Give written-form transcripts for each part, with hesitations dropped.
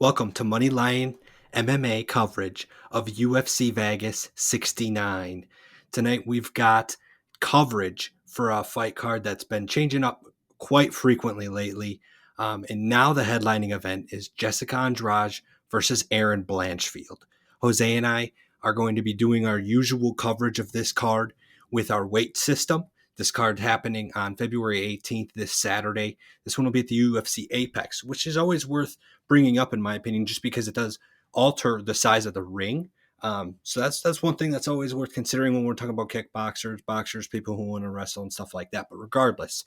Welcome to Moneyline MMA coverage of UFC Vegas 69. Tonight we've got coverage for a fight card that's been changing up quite frequently lately. And now the headlining event is Jessica Andrade versus Erin Blanchfield. Jose and I are going to be doing our usual coverage of this card with our weight system. This card happening on February 18th, this Saturday. This one will be at the UFC Apex, which is always worth bringing up, in my opinion, just because it does alter the size of the ring. So that's one thing that's always worth considering when we're talking about kickboxers, boxers, people who want to wrestle and stuff like that. But regardless,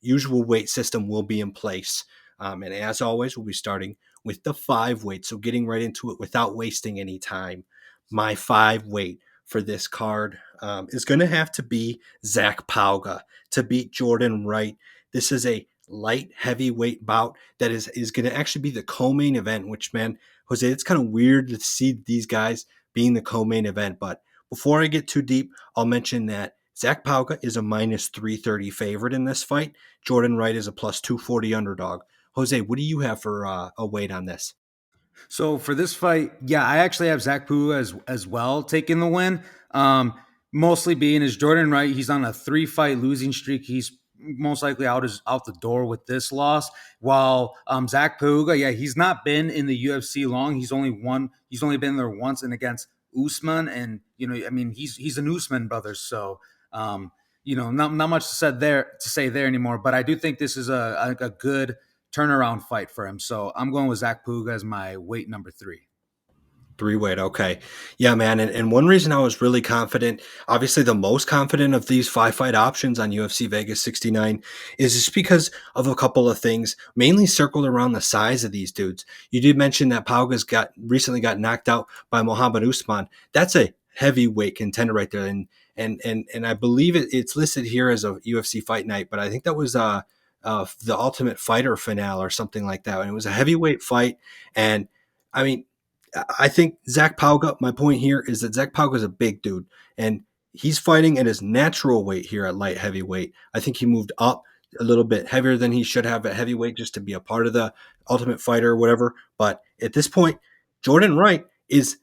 usual weight system will be in place. And as always, we'll be starting with the 5 weight. So getting right into it without wasting any time. My 5 weight for this card is going to have to be Zach Pauga to beat Jordan Wright. This is a light heavyweight bout that is going to actually be the co-main event, which, man, Jose, it's kind of weird to see these guys being the co-main event. But before I get too deep, I'll mention that Zach Pauga is a minus 330 favorite in this fight. Jordan Wright is a plus 240 underdog. Jose, what do you have for a weight on this? So for this fight, yeah, I actually have Zach Pauga as well taking the win. Mostly being is Jordan Wright. He's on a 3-fight losing streak. He's most likely out the door with this loss. While Zach Pauga, yeah, he's not been in the UFC long. He's only been there once and against Usman, and he's an Usman brother, so not much to say there anymore. But I do think this is a good turnaround fight for him. So I'm going with Zach Pauga as my weight number 3. 3 weight, okay. Yeah, man. And one reason I was really confident, obviously the most confident of these 5-fight options on UFC Vegas 69, is just because of a couple of things, mainly circled around the size of these dudes. You did mention that Pauga's recently got knocked out by Mohammed Usman. That's a heavyweight contender right there. And I believe it's listed here as a UFC Fight Night, but I think that was the Ultimate Fighter finale or something like that. And it was a heavyweight fight. And I mean, I think Zach Pauga, my point here is that Zach Pauga is a big dude, and he's fighting at his natural weight here at light heavyweight. I think he moved up a little bit heavier than he should have at heavyweight just to be a part of the Ultimate Fighter or whatever. But at this point, Jordan Wright is,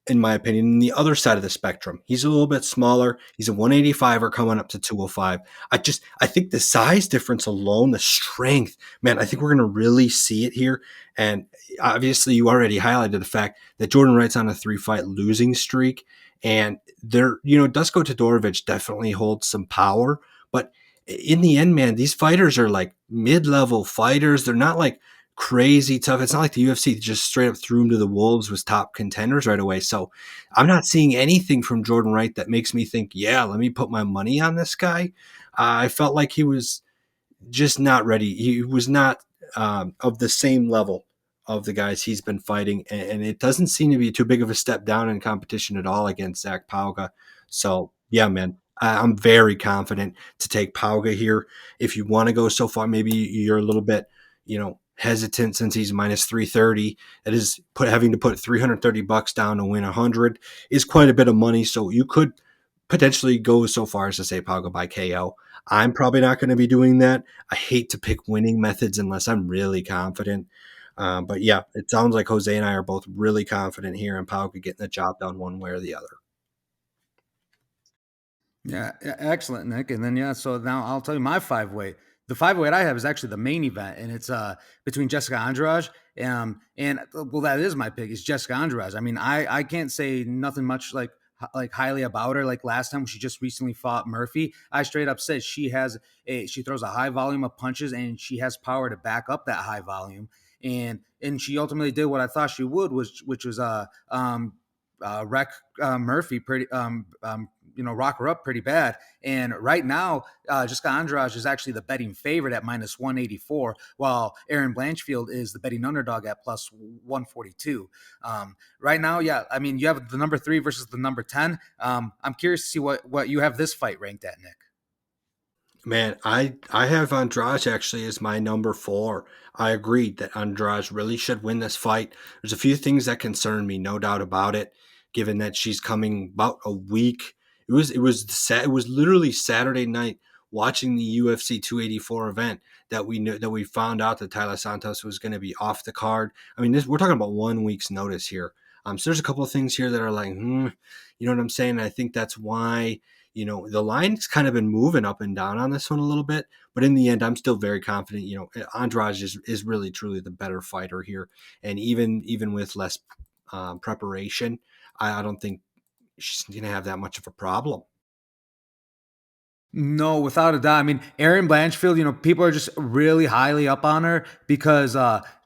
in my opinion, the other side of the spectrum. He's a little bit smaller. He's a 185er coming up to 205. I think the size difference alone, the strength, man, I think we're going to really see it here. And obviously you already highlighted the fact that Jordan Wright's on a 3-fight losing streak. And there, Dusko Todorovic definitely holds some power. But in the end, man, these fighters are like mid-level fighters. They're not like crazy tough. It's not like the UFC just straight up threw him to the wolves with top contenders right away. So I'm not seeing anything from Jordan Wright that makes me think, yeah, let me put my money on this guy. I felt like he was just not ready. He was not of the same level of the guys he's been fighting. And it doesn't seem to be too big of a step down in competition at all against Zach Pauga. So yeah, man, I'm very confident to take Pauga here. If you want to go so far, maybe you're a little bit, hesitant since he's minus 330. It is having to put $330 down to win 100 is quite a bit of money. So you could potentially go so far as to say Pauga by KO. I'm probably not going to be doing that. I hate to pick winning methods unless I'm really confident. But yeah, it sounds like Jose and I are both really confident here in Pauga getting the job done one way or the other. Yeah, excellent, Nick. And then so now I'll tell you my 5-weight. The 5-weight I have is actually the main event, and it's between Jessica Andrade and well, that is my pick. Is Jessica Andrade. I mean, I can't say nothing much like highly about her. Like last time she just recently fought Murphy, I straight up said she throws a high volume of punches and she has power to back up that high volume. And she ultimately did what I thought she would, which was wreck Murphy pretty rock her up pretty bad. And right now, Jessica Andrade is actually the betting favorite at minus 184, while Erin Blanchfield is the betting underdog at plus 142. Right now, yeah, I mean, you have the number 3 versus the number 10. I'm curious to see what you have this fight ranked at, Nick. Man, I have Andrade actually as my number 4. I agreed that Andrade really should win this fight. There's a few things that concern me, no doubt about it, given that she's coming about a week. It was literally Saturday night watching the UFC 284 event that we knew that we found out that Tyler Santos was going to be off the card. I mean, we're talking about 1 week's notice here. So there's a couple of things here that are like, you know what I'm saying? I think that's why, the line's kind of been moving up and down on this one a little bit. But in the end, I'm still very confident. Andrade is really truly the better fighter here, and even with less preparation, I don't think she's going to have that much of a problem. No, without a doubt. I mean, Erin Blanchfield, people are just really highly up on her because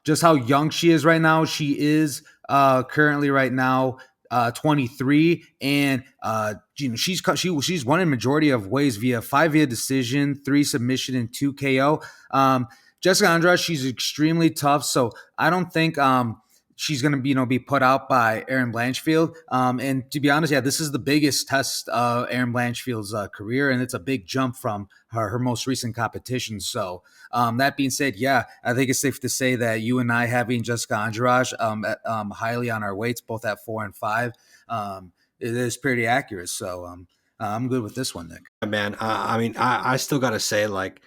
just how young she is right now. She is currently right now 23, and she's won in majority of ways via 5 via decision, 3 submission, and 2 KO. Jessica Andrade, she's extremely tough, so I don't think she's going to be put out by Erin Blanchfield. And to be honest, yeah, this is the biggest test of Erin Blanchfield's career, and it's a big jump from her most recent competition. So that being said, yeah, I think it's safe to say that you and I having Jessica Andrade highly on our weights, both at 4 and 5, it is pretty accurate. So I'm good with this one, Nick. Man, I mean, I still got to say, like,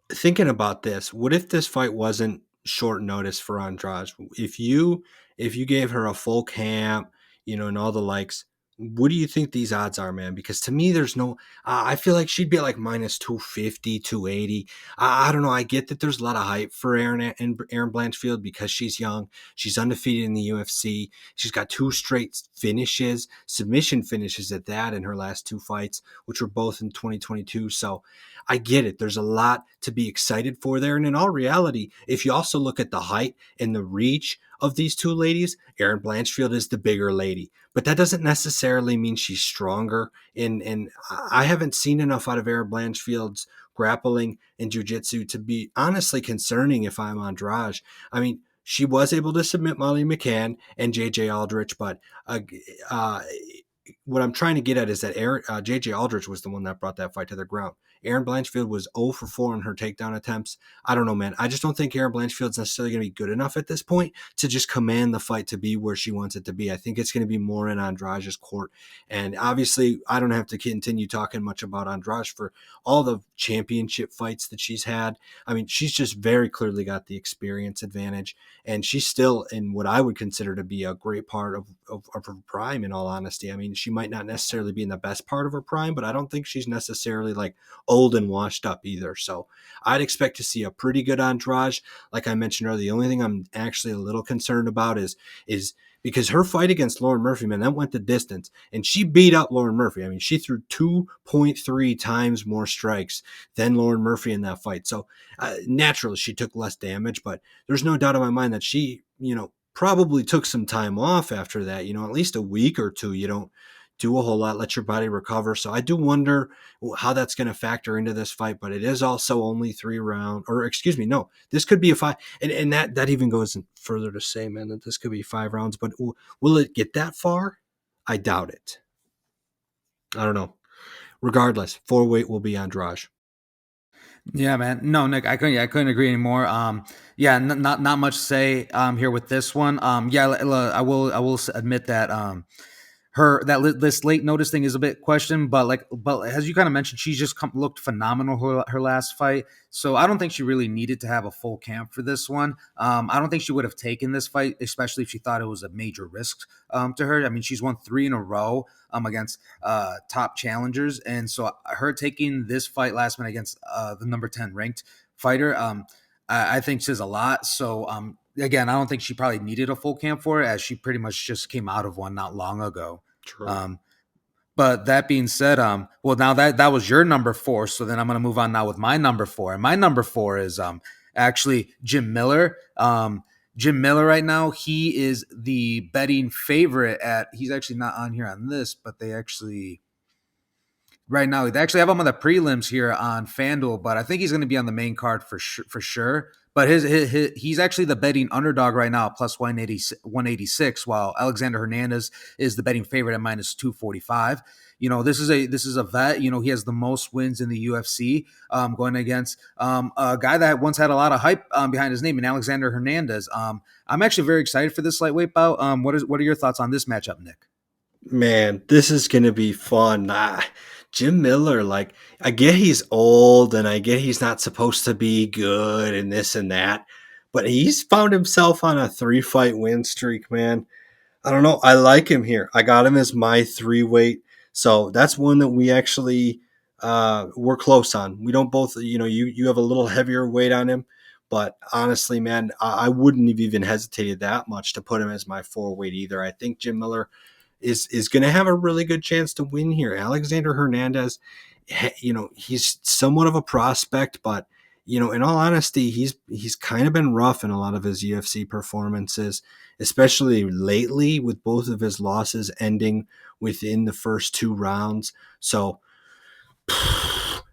thinking about this, what if this fight wasn't short notice for Andrade? If you gave her a full camp, and all the likes, what do you think these odds are, man? Because to me, there's no. I feel like she'd be like minus 250, 280. I don't know. I get that there's a lot of hype for Erin Blanchfield because she's young. She's undefeated in the UFC. She's got 2 straight finishes, submission finishes at that in her last 2 fights, which were both in 2022. So I get it. There's a lot to be excited for there. And in all reality, if you also look at the height and the reach of these 2 ladies, Erin Blanchfield is the bigger lady. But that doesn't necessarily mean she's stronger. And I haven't seen enough out of Erin Blanchfield's grappling and jiu-jitsu to be honestly concerning if I'm Andrade. I mean, she was able to submit Molly McCann and JJ Aldrich, but what I'm trying to get at is that JJ Aldrich was the one that brought that fight to the ground. Erin Blanchfield was 0 for 4 on her takedown attempts. I don't know, man. I just don't think Erin Blanchfield's necessarily going to be good enough at this point to just command the fight to be where she wants it to be. I think it's going to be more in Andrade's court. And obviously, I don't have to continue talking much about Andrade for all the championship fights that she's had. I mean, she's just very clearly got the experience advantage. And she's still in what I would consider to be a great part of her prime, in all honesty. I mean, she might not necessarily be in the best part of her prime, but I don't think she's necessarily like old and washed up either. So I'd expect to see a pretty good Andrade. Like I mentioned earlier, the only thing I'm actually a little concerned about is because her fight against Lauren Murphy, man, that went the distance. And she beat up Lauren Murphy. I mean, she threw 2.3 times more strikes than Lauren Murphy in that fight. So naturally, she took less damage, but there's no doubt in my mind that she, probably took some time off after that, at least a week or two. You don't do a whole lot, let your body recover. So I do wonder how that's going to factor into this fight, but it is also only 3 rounds, or excuse me, no, this could be a 5. And that even goes further to say, man, that this could be 5 rounds, but will it get that far? I doubt it. I don't know. Regardless, 4-weight will be Andrade. Yeah, man. No, Nick, I couldn't agree anymore. Yeah, not much to say here with this one. Yeah, I will admit that this late notice thing is a bit questioned, but as you kind of mentioned, she's just looked phenomenal her last fight. So I don't think she really needed to have a full camp for this one. I don't think she would have taken this fight, especially if she thought it was a major risk to her. I mean, she's won 3 in a row against top challengers, and so her taking this fight last minute against the number 10 ranked fighter, I think says a lot. So again, I don't think she probably needed a full camp for it, as she pretty much just came out of one not long ago. True. But that being said, well, now that was your number 4, so then I'm gonna move on now with my number 4, and my number 4 is actually Jim Miller. Jim Miller right now, he is the betting favorite he's actually not on here on this, but they actually right now they actually have him on the prelims here on FanDuel, but I think he's going to be on the main card for sure. But he's actually the betting underdog right now, plus 186, while Alexander Hernandez is the betting favorite at minus 245. This is a vet. He has the most wins in the UFC, going against a guy that once had a lot of hype behind his name, and Alexander Hernandez. I'm actually very excited for this lightweight bout. What are your thoughts on this matchup, Nick? Man, this is going to be fun. Jim Miller, like, I get he's old and I get he's not supposed to be good and this and that, but he's found himself on a 3 fight win streak, man. I don't know. I like him here. I got him as my 3 weight. So that's one that we actually we're close on. We don't both, you have a little heavier weight on him, but honestly, man, I wouldn't have even hesitated that much to put him as my 4 weight either. I think Jim Miller is going to have a really good chance to win here. Alexander Hernandez, he's somewhat of a prospect, but in all honesty, he's kind of been rough in a lot of his UFC performances, especially lately with both of his losses ending within the first 2 rounds. So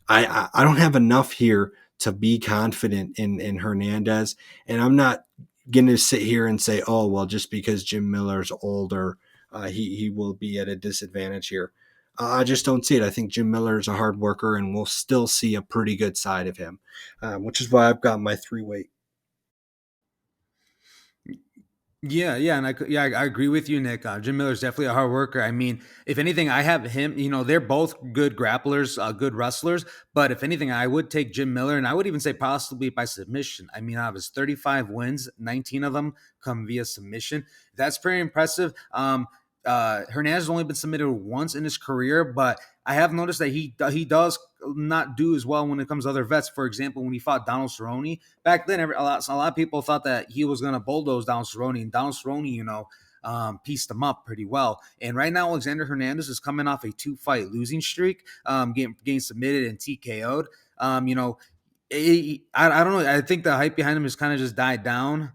I don't have enough here to be confident in Hernandez, and I'm not going to sit here and say, oh well, just because Jim Miller's older, he will be at a disadvantage here. I just don't see it. I think Jim Miller is a hard worker, and we'll still see a pretty good side of him, which is why I've got my 3 weight. Yeah, yeah, and I agree with you, Nick. Jim Miller's definitely a hard worker. I mean, if anything, I have him. They're both good grapplers, good wrestlers. But if anything, I would take Jim Miller, and I would even say possibly by submission. I mean, out of his 35 wins, 19 of them come via submission. That's pretty impressive. Hernandez has only been submitted once in his career, but I have noticed that he does not do as well when it comes to other vets. For example, when he fought Donald Cerrone back then, a lot of people thought that he was going to bulldoze Donald Cerrone, and Donald Cerrone, pieced him up pretty well. And right now, Alexander Hernandez is coming off a 2 fight losing streak, getting submitted and TKO'd. I don't know. I think the hype behind him has kind of just died down.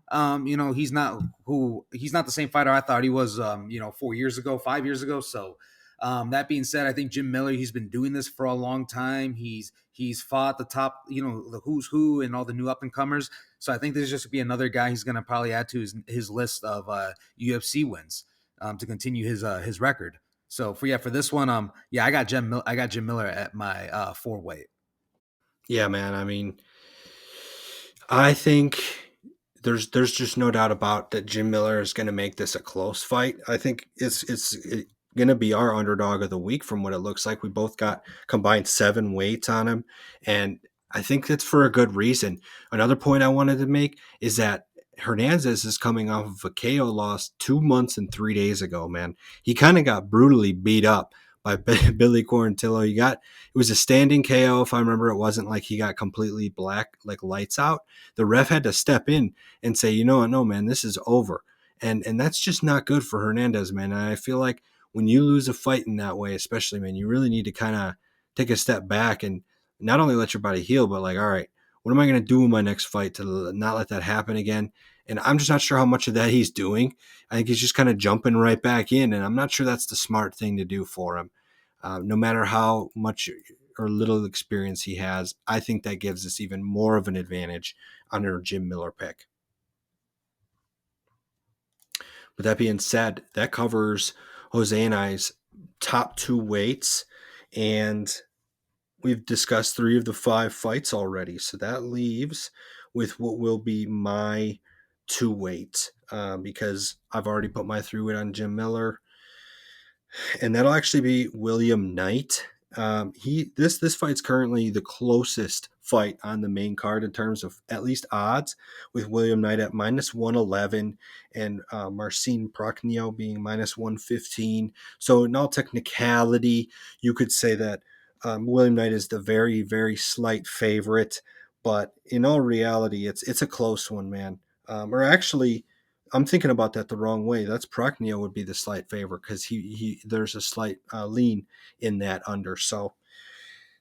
He's not the same fighter I thought he was. 4 years ago, 5 years ago. So, that being said, I think Jim Miller, he's been doing this for a long time. He's fought the top, the who's who and all the new up and comers. So I think there's just gonna be another guy he's gonna probably add to his list of UFC wins, to continue his record. So for this one, I got Jim Miller at my 4 weight. Yeah, man. I mean, I think there's just no doubt about that Jim Miller is going to make this a close fight. I think it's going to be our underdog of the week from what it looks like. We both got combined 7 weights on him, and I think that's for a good reason. Another point I wanted to make is that Hernandez is coming off of a KO loss 2 months and 3 days ago. Man, he kind of got brutally beat up by Billy Quarantillo. It was a standing KO, if I remember. It wasn't like he got completely black, like lights out. The ref had to step in and say, you know what, no, man, this is over. And that's just not good for Hernandez, man. And I feel like when you lose a fight in that way, especially, man, you really need to kind of take a step back and not only let your body heal, but like, all right, what am I going to do in my next fight to not let that happen again? And I'm just not sure how much of that he's doing. I think he's just kind of jumping right back in, and I'm not sure that's the smart thing to do for him. No matter how much or little experience he has, I think that gives us even more of an advantage on our Jim Miller pick. With that being said, that covers Jose and I's top 2 weights, and we've discussed 3 of the 5 fights already. So that leaves with what will be my 2 weights, because I've already put my 3 weight on Jim Miller, and that'll actually be William Knight. This fight's currently the closest fight on the main card in terms of at least odds, with William Knight at -111 and Marcin Prachnio being -115. So in all technicality, you could say that William Knight is the very, very slight favorite, but in all reality, it's a close one, man. Or actually, I'm thinking about that the wrong way. That's Prachnio would be the slight favorite because he there's a slight lean in that under. So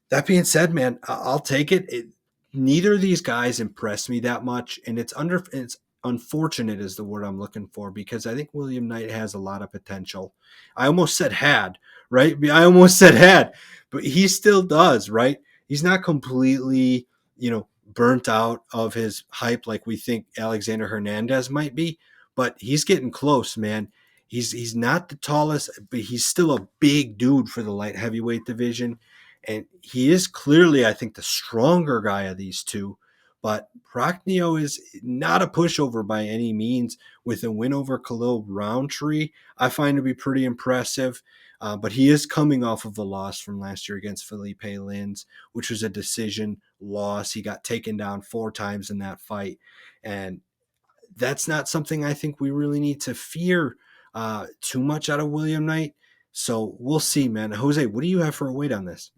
that being said, man, I'll take it. Neither of these guys impressed me that much, and it's unfortunate is the word I'm looking for, because I think William Knight has a lot of potential. I almost said had, right? I almost said had, but he still does, right? He's not completely, burnt out of his hype like we think Alexander Hernandez might be, but he's getting close, man. He's not the tallest, but he's still a big dude for the light heavyweight division. And he is clearly, I think, the stronger guy of these two, But Prachnio is not a pushover by any means. With a win over Khalil Roundtree, I find to be pretty impressive. But he is coming off of a loss from last year against Felipe Lins, which was a decision loss. He got taken down 4 times in that fight. And that's not something I think we really need to fear too much out of William Knight. So we'll see, man. Jose, what do you have for a weight on this?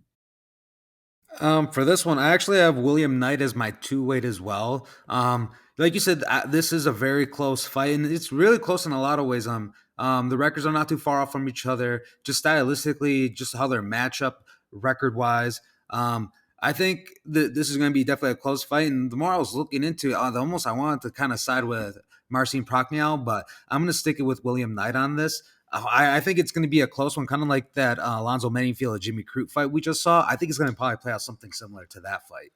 For this one, I actually have William Knight as my two weight as well. Like you said, this is a very close fight, and it's really close in a lot of ways. The records are not too far off from each other, just stylistically, just how their matchup record wise. I think that this is going to be definitely a close fight. And the more I was looking into it, almost I wanted to kind of side with Marcin Prachnio, but I'm going to stick it with William Knight on this. I think it's going to be a close one, kind of like that Alonzo Manningfield Jimmy Crute fight we just saw. I think it's going to probably play out something similar to that fight.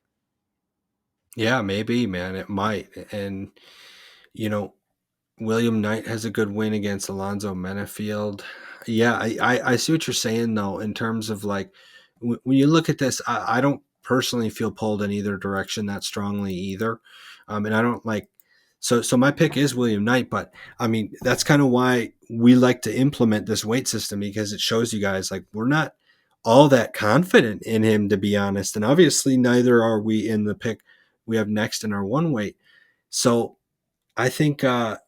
Yeah, maybe, man. It might. And, you know, William Knight has a good win against Alonzo Menifield. Yeah, I see what you're saying, though, in terms of like, when you look at this, I don't personally feel pulled in either direction that strongly either. And I don't like, so my pick is William Knight, but I mean, that's kind of why we like to implement this weight system, because it shows you guys like we're not all that confident in him, to be honest. And obviously, neither are we in the pick we have next in our one weight. So I think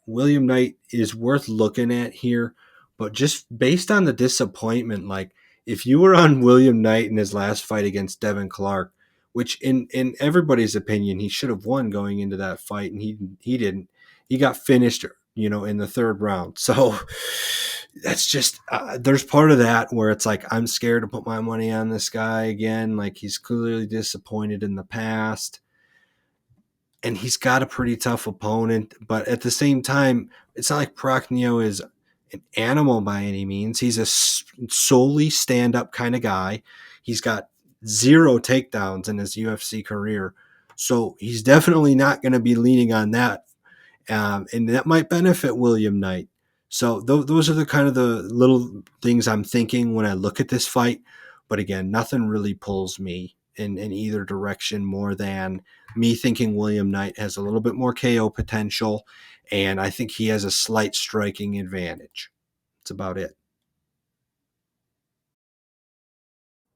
William Knight is worth looking at here, but just based on the disappointment, like if you were on William Knight in his last fight against Devin Clark, which in everybody's opinion he should have won going into that fight, and he didn't. He got finished, in the third round. So that's just there's part of that where it's like I'm scared to put my money on this guy again. Like he's clearly disappointed in the past and he's got a pretty tough opponent. But at the same time, it's not like Prachnio is an animal by any means. He's a solely stand-up kind of guy. He's got 0 takedowns in his UFC career. So he's definitely not going to be leaning on that. And that might benefit William Knight. So those are the kind of the little things I'm thinking when I look at this fight. But again, nothing really pulls me in either direction more than me thinking William Knight has a little bit more KO potential, and I think he has a slight striking advantage. That's about it.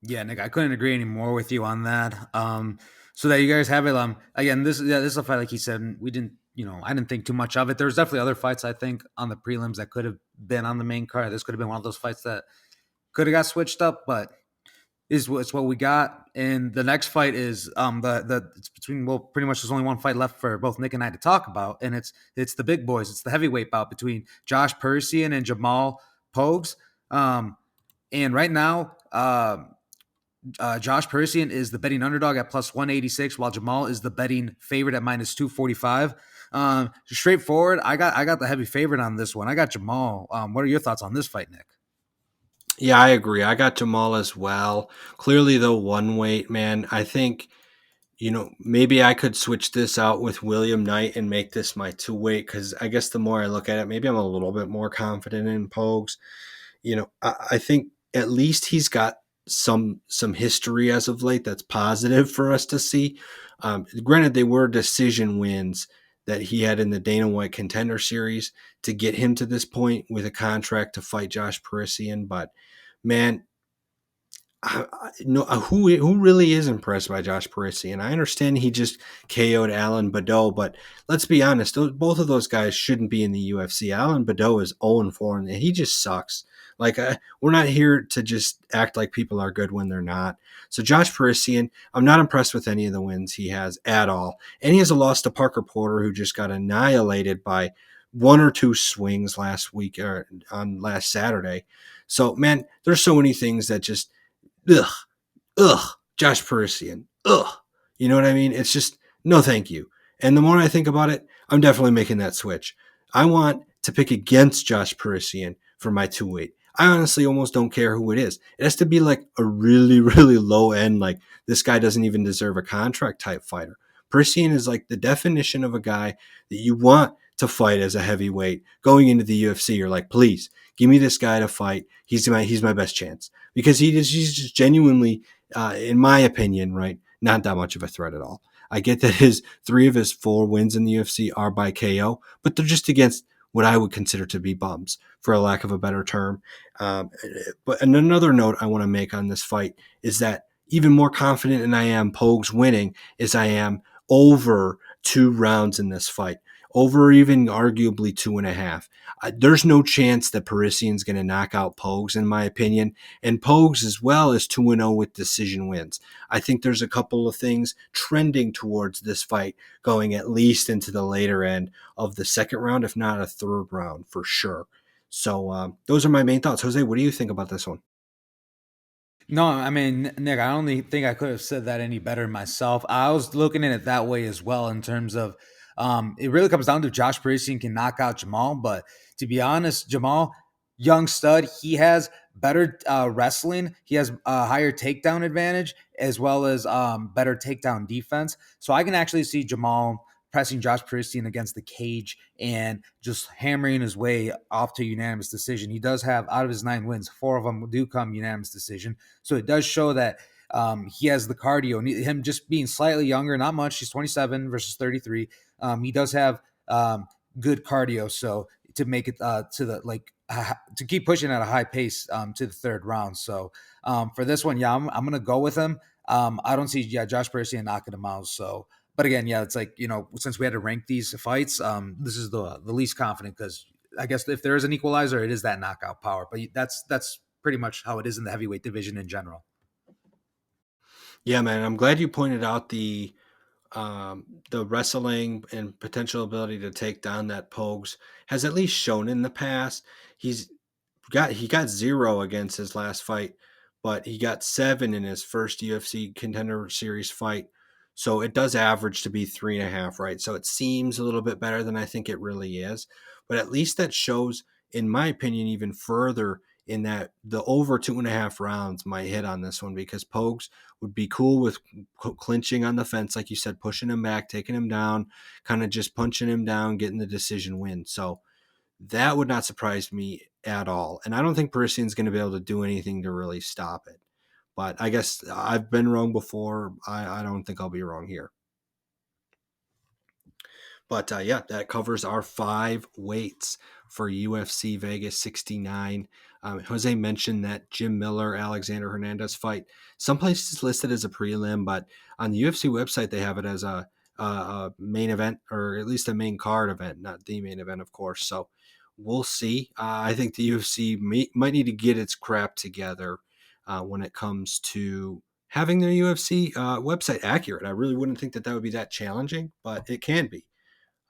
Yeah, Nick, I couldn't agree any more with you on that. So that you guys have it. Again, this is a fight like he said. We didn't, I didn't think too much of it. There's definitely other fights I think on the prelims that could have been on the main card. This could have been one of those fights that could have got switched up, but it's what we got. And the next fight is it's between, well, pretty much there's only one fight left for both Nick and I to talk about, and it's the big boys. It's the heavyweight bout between Josh Parisian and Jamal Pogues. And right now, Josh Parisian is the betting underdog at plus 186, while Jamal is the betting favorite at minus 245. Straightforward. I got the heavy favorite on this one. I got Jamal. What are your thoughts on this fight, Nick? Yeah, I agree. I got Jamal as well. Clearly, though, one weight, man. I think, maybe I could switch this out with William Knight and make this my 2 weight, because I guess the more I look at it, maybe I'm a little bit more confident in Pogues. I think at least he's got some history as of late that's positive for us to see. Granted, they were decision wins that he had in the Dana White Contender Series to get him to this point with a contract to fight Josh Parisian. But man, who really is impressed by Josh Parisian? I understand he just KO'd Alan Badeau, but let's be honest, both of those guys shouldn't be in the UFC. Alan Badeau is 0-4, and he just sucks. Like, we're not here to just act like people are good when they're not. So Josh Parisian, I'm not impressed with any of the wins he has at all. And he has a loss to Parker Porter, who just got annihilated by 1 or 2 swings last week or on last Saturday. So, man, there's so many things that just Josh Parisian, you know what I mean? It's just no thank you. And the more I think about it, I'm definitely making that switch. I want to pick against Josh Parisian for my 2 weight. I honestly almost don't care who it is. It has to be like a really, really low end, like this guy doesn't even deserve a contract type fighter. Parisian is like the definition of a guy that you want to fight as a heavyweight going into the UFC. You're like, please give me this guy to fight. He's my best chance, because he's just genuinely, in my opinion, right, not that much of a threat at all. I get that his 3 of his 4 wins in the UFC are by KO, but they're just against what I would consider to be bums, for a lack of a better term. But another note I want to make on this fight is that even more confident than I am Pogues winning is I am over 2 rounds in this fight, over even arguably 2.5. There's no chance that Parisian's going to knock out Pogues, in my opinion, and Pogues as well is 2-0 with decision wins. I think there's a couple of things trending towards this fight going at least into the later end of the second round, if not a third round for sure. So those are my main thoughts. Jose, what do you think about this one? No, I mean, Nick, I don't think I could have said that any better myself. I was looking at it that way as well in terms of it really comes down to Josh Parisian can knock out Jamal. But to be honest, Jamal, young stud, he has better wrestling. He has a higher takedown advantage as well as better takedown defense. So I can actually see Jamal pressing Josh Parisian against the cage and just hammering his way off to a unanimous decision. He does have, out of his 9 wins, 4 of them do come unanimous decision. So it does show that he has the cardio. And him just being slightly younger, not much. He's 27 versus 33. He does have good cardio. So to make it to the to keep pushing at a high pace to the third round. So for this one, yeah, I'm gonna go with him. I don't see Josh Parisian knocking him out. So, but again, yeah, it's like since we had to rank these fights, this is the least confident because I guess if there is an equalizer, it is that knockout power. But that's pretty much how it is in the heavyweight division in general. Yeah, man, I'm glad you pointed out the wrestling and potential ability to take down that Pogues has at least shown in the past. He got 0 against his last fight, but he got 7 in his first UFC Contender Series fight. So it does average to be 3.5, right? So it seems a little bit better than I think it really is. But at least that shows, in my opinion, even further in that the over 2.5 rounds might hit on this one because Pogues would be cool with clinching on the fence, like you said, pushing him back, taking him down, kind of just punching him down, getting the decision win. So that would not surprise me at all. And I don't think Parisian's going to be able to do anything to really stop it. But I guess I've been wrong before. I don't think I'll be wrong here. But yeah, that covers our 5 weights for UFC Vegas 69. Jose mentioned that Jim Miller, Alexander Hernandez fight. Some places listed as a prelim, but on the UFC website, they have it as a main event, or at least a main card event, not the main event, of course. So we'll see. I think the UFC might need to get its crap together when it comes to having their UFC website accurate. I really wouldn't think that would be that challenging, but it can be.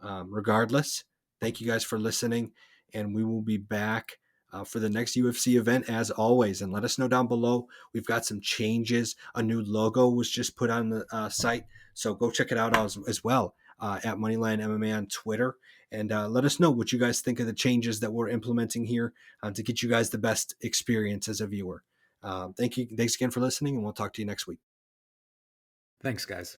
Regardless, thank you guys for listening, and we will be back for the next UFC event as always. And let us know down below. We've got some changes. A new logo was just put on the site, so go check it out as well at Moneyline MMA on Twitter. And let us know what you guys think of the changes that we're implementing here to get you guys the best experience as a viewer. Thank you. Thanks again for listening, and we'll talk to you next week. Thanks, guys.